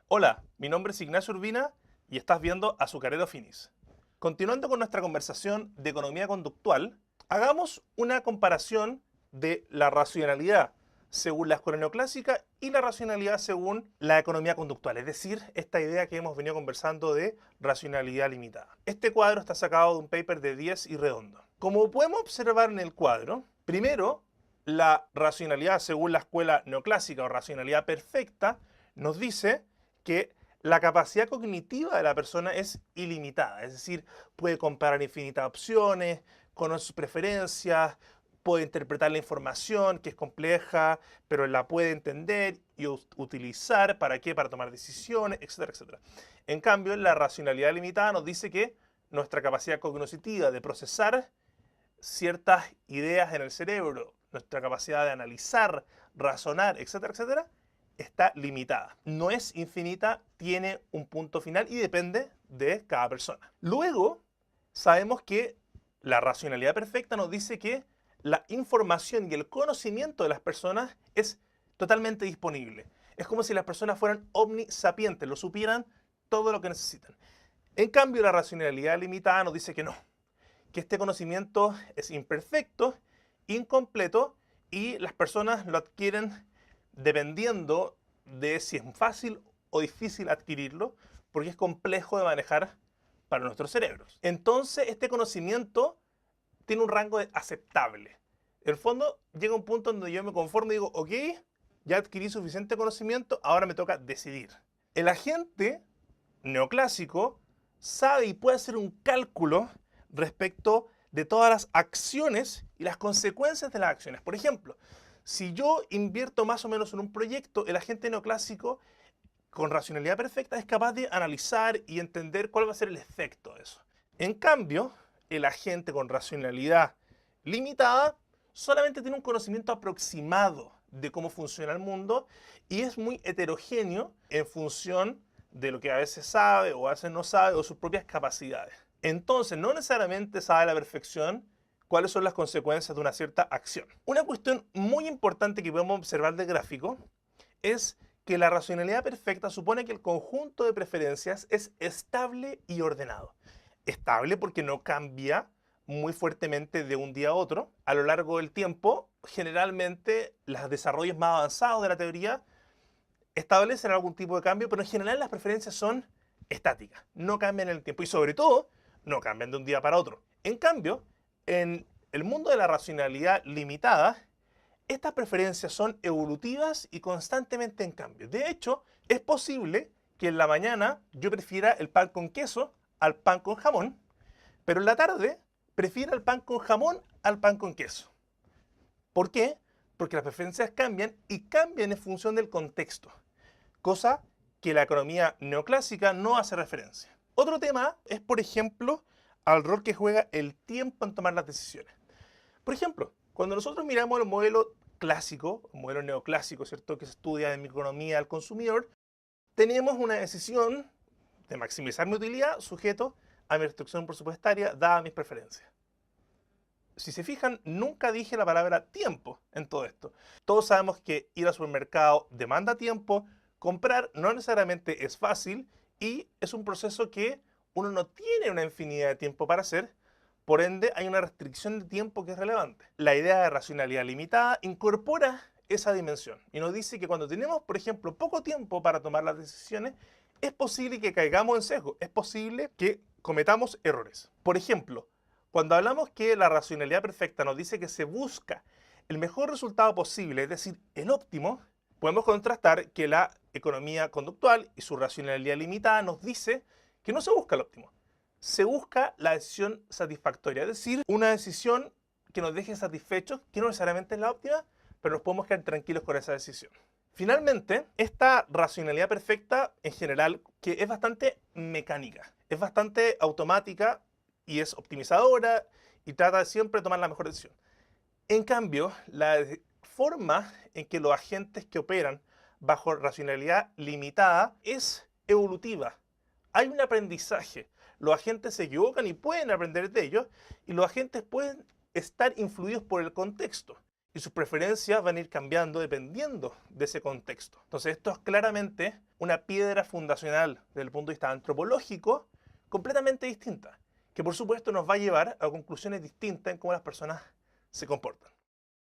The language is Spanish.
Hola, mi nombre es Ignacio Urbina y estás viendo Azucarero Finis. Continuando con nuestra conversación de economía conductual, hagamos una comparación de la racionalidad según la escuela neoclásica y la racionalidad según la economía conductual, es decir, esta idea que hemos venido conversando de racionalidad limitada. Este cuadro está sacado de un paper de Diez y Redondo. Como podemos observar en el cuadro, primero, la racionalidad según la escuela neoclásica o racionalidad perfecta nos dice que la capacidad cognitiva de la persona es ilimitada, es decir, puede comparar infinitas opciones, conoce sus preferencias, puede interpretar la información que es compleja, pero la puede entender y utilizar para qué, para tomar decisiones, etcétera, etcétera. En cambio, la racionalidad limitada nos dice que nuestra capacidad cognitiva de procesar ciertas ideas en el cerebro, nuestra capacidad de analizar, razonar, etcétera, etcétera, está limitada. No es infinita, tiene un punto final y depende de cada persona. Luego, sabemos que la racionalidad perfecta nos dice que la información y el conocimiento de las personas es totalmente disponible. Es como si las personas fueran omnisapientes, lo supieran todo lo que necesitan. En cambio, la racionalidad limitada nos dice que no, que este conocimiento es imperfecto, incompleto y las personas lo adquieren dependiendo de si es fácil o difícil adquirirlo, porque es complejo de manejar para nuestros cerebros. Entonces, este conocimiento tiene un rango de aceptable. En el fondo, llega un punto donde yo me conformo y digo, ok, ya adquirí suficiente conocimiento, ahora me toca decidir. El agente neoclásico sabe y puede hacer un cálculo respecto de todas las acciones y las consecuencias de las acciones. Por ejemplo, si yo invierto más o menos en un proyecto, el agente neoclásico con racionalidad perfecta es capaz de analizar y entender cuál va a ser el efecto de eso. En cambio, el agente con racionalidad limitada solamente tiene un conocimiento aproximado de cómo funciona el mundo y es muy heterogéneo en función de lo que a veces sabe o a veces no sabe o sus propias capacidades. Entonces, no necesariamente sabe a la perfección cuáles son las consecuencias de una cierta acción. Una cuestión muy importante que podemos observar del gráfico es que la racionalidad perfecta supone que el conjunto de preferencias es estable y ordenado. Estable porque no cambia muy fuertemente de un día a otro. A lo largo del tiempo, generalmente los desarrollos más avanzados de la teoría establecen algún tipo de cambio, pero en general las preferencias son estáticas, no cambian en el tiempo y sobre todo no cambian de un día para otro. En cambio, en el mundo de la racionalidad limitada, estas preferencias son evolutivas y constantemente en cambio. De hecho, es posible que en la mañana yo prefiera el pan con queso al pan con jamón, pero en la tarde prefiera el pan con jamón al pan con queso. ¿Por qué? Porque las preferencias cambian y cambian en función del contexto, cosa que la economía neoclásica no hace referencia. Otro tema es, por ejemplo, al rol que juega el tiempo en tomar las decisiones. Por ejemplo, cuando nosotros miramos el modelo clásico, el modelo neoclásico, ¿cierto?, que se estudia en microeconomía al consumidor, tenemos una decisión de maximizar mi utilidad sujeto a mi restricción presupuestaria dada mis preferencias. Si se fijan, nunca dije la palabra tiempo en todo esto. Todos sabemos que ir al supermercado demanda tiempo, comprar no necesariamente es fácil y es un proceso que uno no tiene una infinidad de tiempo para hacer, por ende hay una restricción de tiempo que es relevante. La idea de racionalidad limitada incorpora esa dimensión y nos dice que cuando tenemos, por ejemplo, poco tiempo para tomar las decisiones, es posible que caigamos en sesgo, es posible que cometamos errores. Por ejemplo, cuando hablamos que la racionalidad perfecta nos dice que se busca el mejor resultado posible, es decir, el óptimo, podemos contrastar que la economía conductual y su racionalidad limitada nos dice que no se busca el óptimo, se busca la decisión satisfactoria, es decir, una decisión que nos deje satisfechos, que no necesariamente es la óptima, pero nos podemos quedar tranquilos con esa decisión. Finalmente, esta racionalidad perfecta en general, que es bastante mecánica, es bastante automática y es optimizadora y trata de siempre tomar la mejor decisión. En cambio, la forma en que los agentes que operan bajo racionalidad limitada es evolutiva. Hay un aprendizaje. Los agentes se equivocan y pueden aprender de ellos, y los agentes pueden estar influidos por el contexto. y sus preferencias van a ir cambiando dependiendo de ese contexto. Entonces esto es claramente una piedra fundacional desde el punto de vista antropológico completamente distinta, que por supuesto nos va a llevar a conclusiones distintas en cómo las personas se comportan.